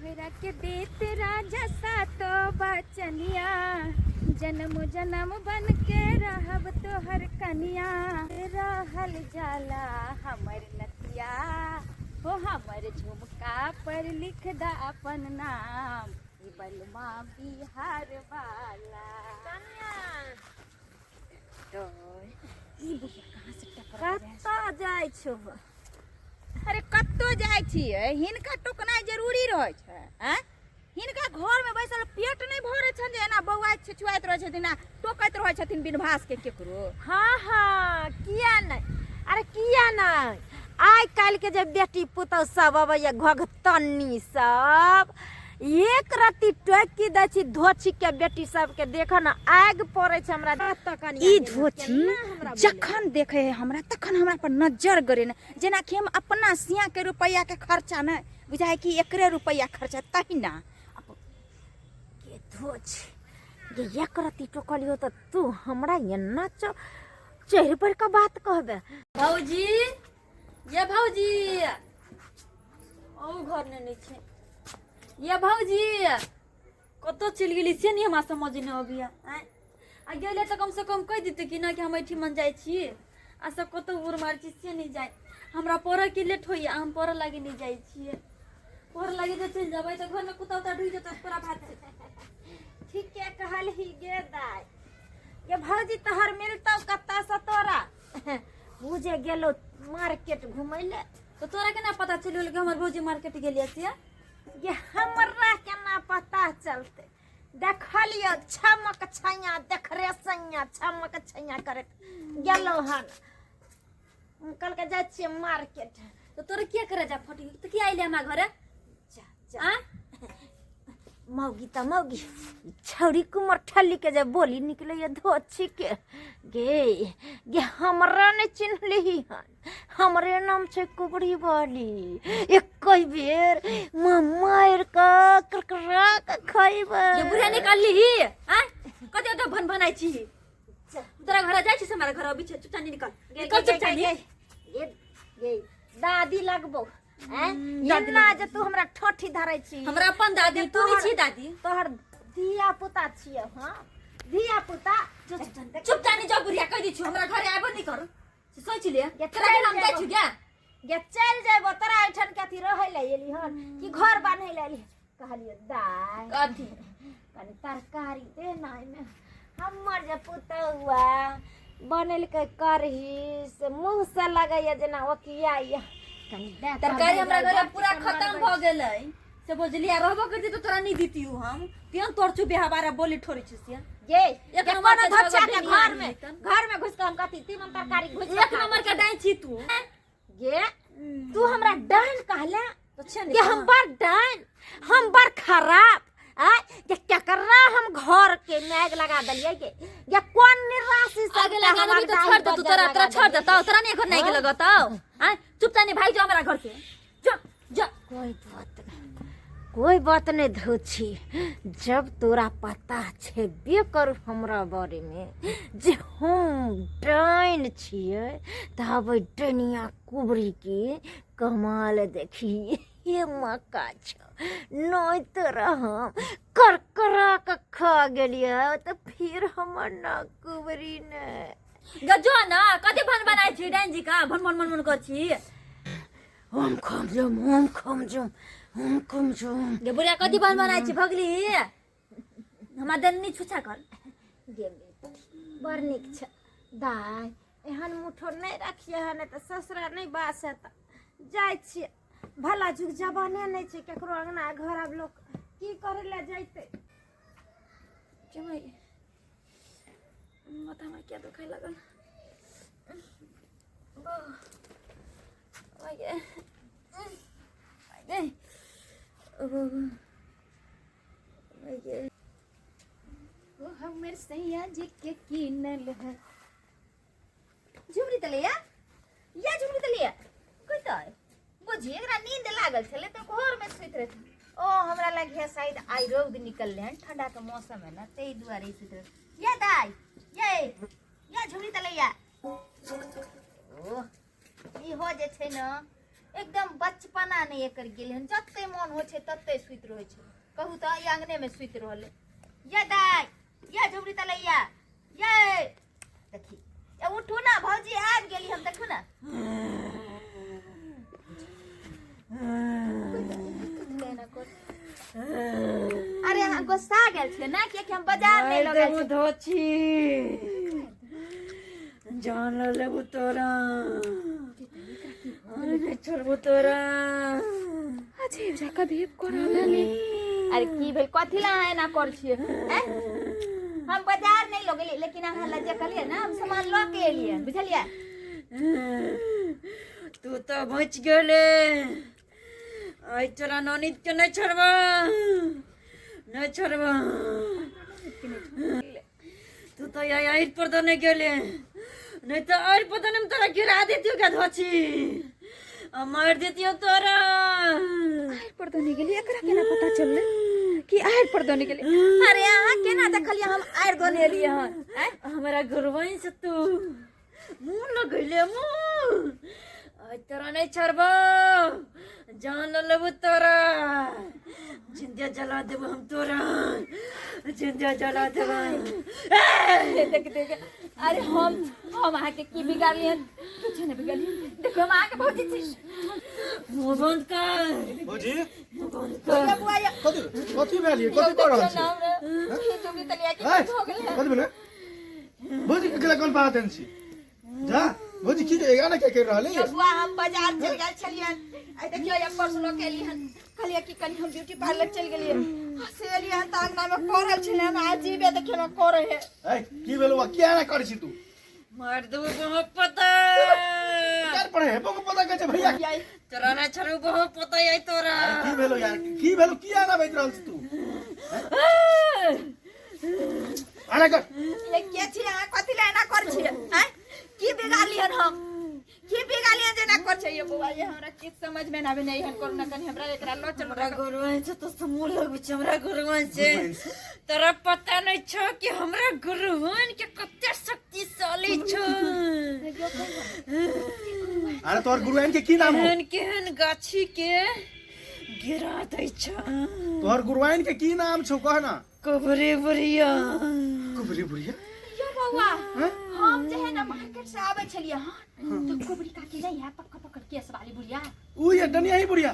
तोहरा के देते राजा सातो बचनिया, जन्म जन्म बन के रहब तोहर कनिया। रहल जाला हमर नथिया हो, हमर झुमका पर लिख दा अपन नाम, ई बलमा बिहार वाला। तो ई बुढ़िया कहाँ से टपरा जाइ छो? अरे कत्तो जाइ छियै? हिनका टोकनाइ जरूरी रहै छै। हिनका घर में बैसल पेट नहीं भरे छन जे एना बौआइत छुआइत रहै छथिन आ टोकैत रहै छथिन बिनभास के केकरो। हाँ किया नहीं? अरे किया नहीं? आइ काल के जे बेटी पुतौ सब अबैया घोघतनी सब, एक रत्ती टोकी दै छी धोछी के बेटी सब के। देख न आग पड़े छै हमरा। ई धोछी जखन देखे है हमरा तखन हमरा पर नजर गरे न, जेना कि हम अपना सिया के रुपया के खर्चा न बुझाय कि एकरे रुपया खर्चा तहिना। ये धोछी ये एक रत्ती टोकलियो त तू हमरा एना चेहरे पर का बात कहबे। भौजी ये भौजी ओ घर नहीं छे। ये भौजी कतो चल गेली से नहीं हमरा समझ न अबिया। आ गेले त कम से कम कह देते कि ना कि हम एठी मन जाय छी आ सब कतो उर मार छी से नहीं जाय। हमरा पढ़े के लेट होइया, हम पढ़े लागे नहीं जाय छी। पढ़े लागे त चल जाबै त घर में कुत्ता उता ढुई जत पूरा भात ठीक के कहल ही गे दाई। ये भौजी तोहर मिलतौ कत्ता से तोरा? बुझे गेलो मार्केट घुमै ले। तो तोरा केना पता चलल कि हमर भौजी मार्केट गेलिया से? ये हमरा केना पता चलते? देखलियो छमक छैया देख रे सैया छमक छैया करे गेलो हन। कल के जाय छी मार्केट। तो तोरा क्या करे जा फटी तो की आइले हमरा घरे? जा मौगी त मौगी छौरी कुमर ठल्ली के जब बोली निकले ये धोछी के गे हमरा ने चिन्हली हन। हमरे नाम छे कुबड़ी वाली। एक कई बेर मार का करकरा का खाइबे। ये बुढ़िया निकालली ही कते तो भन भनाई छी। तोरा घर जाय छी से हमारा घर बीच चुटानी निकाल चुटानी। ये दादी लगबो ना जे तू हमरा ठठी धरै छी। हमरा अपन दादी तू नहीं छी दादी। तोहर धिया पुता छियै। हां धिया पुता चुटानी जा बुढ़िया कह दी छु हमरा घर आबो नहीं कर से सोच ले। तोरा के नाम जाय छु क्या? गे चल जाबो तोरा ऐठन कथि रहै ले एली हन कि घर बान्है ले एली? कहलियो दाई कथि कनी तरकारी दे नाइ में। हमर जे पुतौआ बनल के करही से मुंह से लगैया जेना ओकियाइया। तरकारी हमरा घर पूरा खत्म भ गेलै से बुझलिया। रहबो करती तो तोरा नहीं दीतियू हम। तियन तोर छु बेहबारा बोली ठोरी छिस ये एक नंबर के धच्चा के घर में घुस के हम कथि तीमन तरकारी घुस एक नंबर के डाई छी तू। गे तू हमरा डाइन कहला तो छे कि हम बड़ डाइन हम बड़ खराब ये क्या कर रहा हम घर के मैग लगा दलिए के ये कौन निराशी से आगे लगा दबी तो छोड़ दे तू। तोरा छोड़ देता तोरा नहीं घर नहीं के लगाता चुपचाप नहीं भाई जा हमरा घर से जा जा। कोई बात नहीं धोछी। जब तोरा पता छेबे कर हमरा बारे में जे हम डाइन छियै तब डनिया कुबरी के कमाल देखी। ये मक्का छ नहीं तोरा हम करकरा के खा गेलिए तो फिर हमर ना कुबरी ने गजो ना कते भन बनाई छी डाइन जी का भन भन मन कर छी। हम खम जम गे बुढ़िया कथि भन बनाई छी भगली हमरा दन्नी छुछा कर। गे बड़ नीक छ दाई एहन मुठो नहीं रखिए हन त ससुरा नहीं बास है त जाय छी। भला जुग जबाने नहीं छे केकरो अंगना घर अब लोग की करे ला जाइते। जमाई माथा में क्या दुखाई लगल। ओए ओए ओए ओ हमर सैया जी के किनल है झुमरी तलिया। या झुमरी तलिया कत बुझी एकरा नींद लागल छले तो घर में सुइत रहे। ओ हमरा लग है शायद आई रौद निकलले हन ठंडा के मौसम है ना तई दुआरे सुइत रहे। या दाई या झुमरी तलिया। ओ ई हो जे छै न एकदम बचपना नहीं एकर गेल हन, जते मन हो छै तते सुइत रहै छै। कहू त ई आंगने में सुइत रहले। ये दाई, ये झुमरी तलैया, ये देखी, ये उठू ना भौजी, आबि गेली हम, देखू ना। अरे हम गुस्सा गेल छै ना, कि हम बाजार नहीं लगल छै। धोची जान लेबू तोरा, अरे नहीं छोड़बू तोरा। अजीब जका बिहेव करले। अरे की भेल, कथि ला एना कर छिए? हम बाजार नहीं लगे, लेकिन अहाँ लज्जा कहलिए ना, हम सामान ल के एलिए, बुझलिए? तू तो बच गेले, आई तोरा ननद के नहीं छोड़बा, नहीं छोड़बा। तू तो आई पर तो नहीं गेले, नहीं तो और पता नहीं तोरा गिरा देती क्या धोची, मार देती हो तोरा। आयर पर नहीं गेली, एकरा केना पता चलले कि आयर पर नहीं गेली? अरे अहाँ केना देखलिए हम आयर दोने एलिए हन? हमारा गुरबाई से तू मुंह लगैले, मुंह आज तोरा नहीं छोड़बो, जान लेबू तोरा, जिंदा जला देबो हम तोरा, जिंदा जला देबो। देख देख, अरे हम अहाँ के की बिगाड़लिए? कुछ नहीं बिगाड़लिए, देखो हम अहाँ के भौजी छी। मुंह बंद कर भौजी, ये बुआ ये कथी भेलिए, कथी कर रहल छी? झुमरी तलिया के हैं? हो गेलै। कथी भेलै? भौजी के केला कोन बात छी? जा भौजी की एगा ना के कर रहले? ये बुआ हम बाजार चल गेल छलियन, आई देखियो ये पर्स लो के एलिहन, कहलिए कि कनी हम ब्यूटी पार्लर चल गेलिए, से एलिहन त अंगना में करल छले, हम अजीबे देखियो ना करे है। ए की भेलवा, किया ना कर छी तू? मार देबो बहुत पता, यार पड़े है बको पता के भैया की? तोरा नहीं छोड़बो बहुत पता है तोरा। की भेलो यार, की भेलो, किया ना बैठ रहल छी तू? आना कर। ये के छी अहाँ, कथि ले एना कर छी? हैं? की बिगाड़लियन हम? की बिगाड़लियन जे ना कर छै? ये बुआ ये हमरा किछ समझ में ना आवे नहीं हन, करू ना कनी हमरा एकरा लो चल। हमरा गुरुवान से तो समूह लगू छ, हमरा गुरुवान से तोरा पता नहीं छ कि हमरा गुरुवान के कते शक्तिशाली छ। अरे तोर गुरुआइन के की नाम हो? केहन गाछी के गिरा दै छ। तोर गुरुआइन के की नाम छौ, कह ना? कुबरी बुढ़िया। कुबरी बुढ़िया? ये बउआ हम जे है ना मार्केट से आवे छलिए हन, तो कुबरी काकी नहीं है, पक्का पकड़ केस वाली बुढ़िया। ऊ ये डनिया ही बुढ़िया?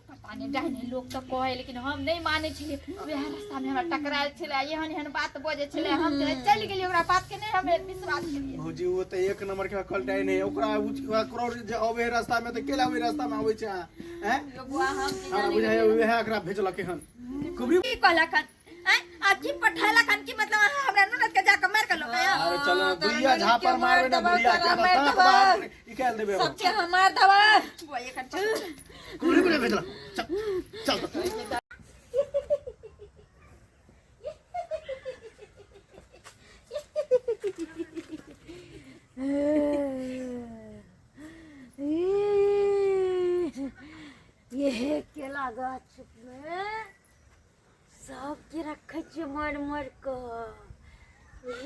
पता नहीं डाइने लोग तो कहे, लेकिन हम नहीं माने छलिए। वह रास्ता में हमरा टकराल छले, एहन एहन बात बोजे छले, हम चल गेली, ओकरा बात के नहीं हमें विश्वास करिए। भौजी वो तो एक नंबर के कलटाई नहीं, ओकरा करोड़ जे आवे रास्ता में तो केला ओई रास्ता में आवे छै। हैं? ये बुआ हम हमरा बुझाय वह एकरा भेजलक हन। कुबरी की कहलक हन? हैं? आखी पठालक हन कि मतलब हमरा ननद के जाके मार के लो गया। अरे चलो बुढ़िया झापर मारबे ना, बुढ़िया के दांत बाहर निकाल देबे। सब के हमार दवा बुआ ये कर चल। कुबरी बुढ़िया भेजलक, चल चल। ये केला गाछ में सब के रखे छिए मार मार के।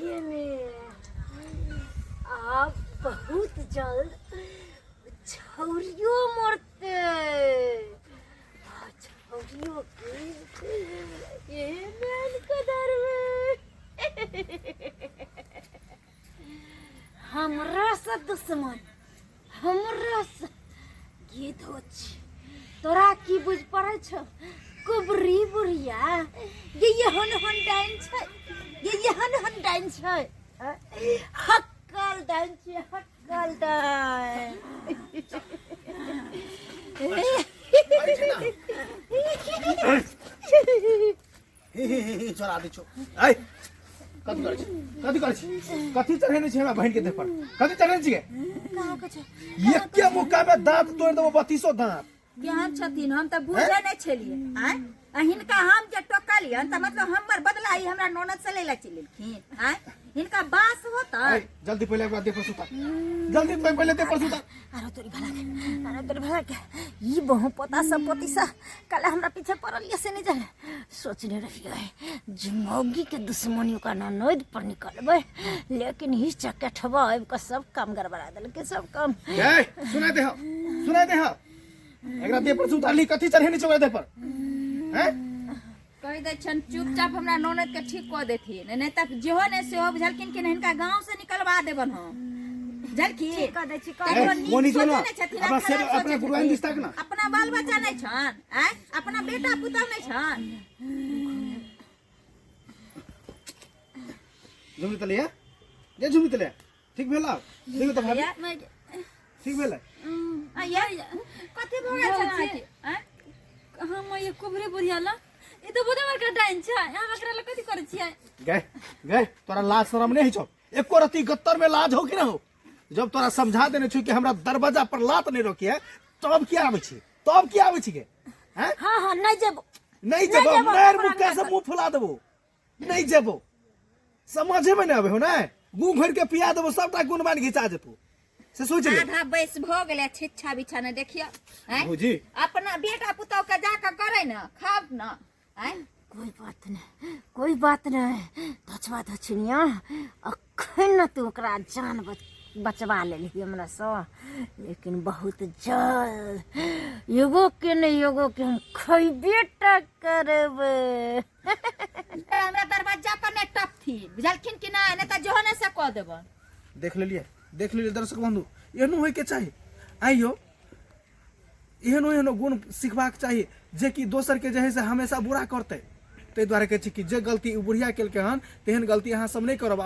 ये में आप बहुत जल्द छौरियो मरते, छौरियो के ये मैन कदर में हमरा से दुश्मन, हमरा से गीत हो छी। तोरा की बुझ पड़े छ? कुबरी बुढ़िया ये हन हन डाइन छै, ये हन हन डाइन छै, हक्कल डाइन छै, हक्कल डाइन। चोरा दै छौ। आई कथी कर छी, कथी कर छी, कथी चढ़ेने छी हमरा बहन के देह पर? कथी चढ़ेने छी? कहाँ के छै? एके मुक्का में दांत तोड़ देबो, 32 दांत। केहन छथिन हम त बुझे नहीं छलिए। आय हिनका हम जे टोकलियन त मतलब हमर बदला ही हमरा ननद से ले चलेलखिन। आय हिनका बास होता। जल्दी पहले एकरा देह पर सुता, जल्दी पहले देह पर सुता। अरे तोरी भला के ई बहु पता सब पति सा कल हमरा पीछे पड़ल ये से नहीं जाने। सोचने रहिए जिमौगी के दुश्मनी का ननद पर निकलबे, लेकिन ही चक्के ठबाब का सब काम गड़बड़ा देल के सब काम। ए सुना दे हो, एकरा देह पर से उतारली कथी चढ़ेने छै ओकरा देह पर हैं कह दे छन चुपचाप हमरा ननद के ठीक कऽ देथिन नहीं तब जेहो ने सेहो बुझलखिन कि नहीं हिनका गांव से निकलवा देबन हम बुझलखिन ठीक कह दै छी ककरो नीक मोनी सोचै जोनो नहि छथिन, अपना खराब से सोचै अपना गुरुआइन छथिन। दिस तक ना अपना बाल बच्चा नहीं छन आय अपना बेटा पुतहु नहीं छन झुमरी तले जे झुमरी तले ठीक भेला ठीक त भाभी ठीक भेला आय कथि भऽ गेल छन भौजी। अहाँके आय हम ये कोबरे बुझियाला ये तो बोदे मार का डाइन छ हम एकरा ल कथि करै छियै गए गए तोरा लाज शरम नहीं छौ एको रति गत्तर में लाज हो कि ना हो जब तोरा समझा देने छु कि हमरा दरवाजा पर लात नहीं रोकिए तब क्या आबै छी के हैं हाँ हाँ नहीं जेबो नहीं जेबो मार मुंह कैसे मुंह फुला देबो नहीं जेबो समझे में नहीं आबे हो ना मुंह भर के पिया देबो सबटा गुणवान घिचा जेतौ से सोच ले आधा बैस भ गेलै छिच्छा बिछा ने देखियो आय भौजी अपना बेटा पुतहु के जाके करे न खाब न आय कोई बात नहीं धचवा धचनिया अखन न तू ओकरा जान बचवा लेली हमरा से लेकिन बहुत जल्द एगो के हम खैबे टा करबे हमरा दरवाजा पर ने टपथी बुझलखिन कि ना ने त जोहने से कह देबन देख लेलिए दर्शक बंधु एहनो होय के चाहिए आइयो एहनो गुण सिखबाक चाहिए जे कि दोसर के जे है से हमेशा बुरा करते ताहि दुआरे कहै छी कि जे गलती बुढ़िया केलकै हन तेहन गलती अहाँ सब नहीं करब।